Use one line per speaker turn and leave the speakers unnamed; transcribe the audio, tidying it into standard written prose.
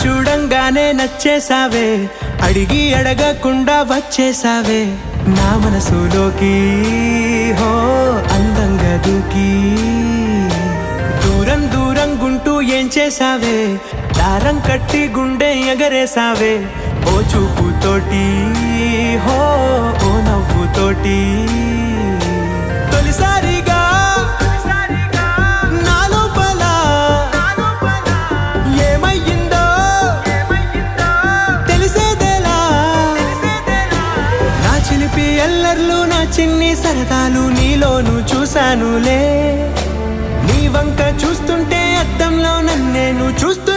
చూడంగానే నచ్చేసావే, అడిగి అడగకుండా వచ్చేసావే నా మనసులోకి. హో అందంగా దూకి దూరం దూరం గుంటూ ఏం చేసావే, దారం కట్టి గుండె ఎగరేసావే ఓ చూపుతోటి, హో ఓ నవ్వుతోటి. తొలిసారిగా నా లోపల ఏమయ్యిందో తెలిసేదేలా. నా చిలిపి ఎల్లర్లు నా చిన్ని సరదాలు నీలోను చూశానులే. నీ వంక చూస్తుంటే అద్దంలో నన్నేను చూస్తూ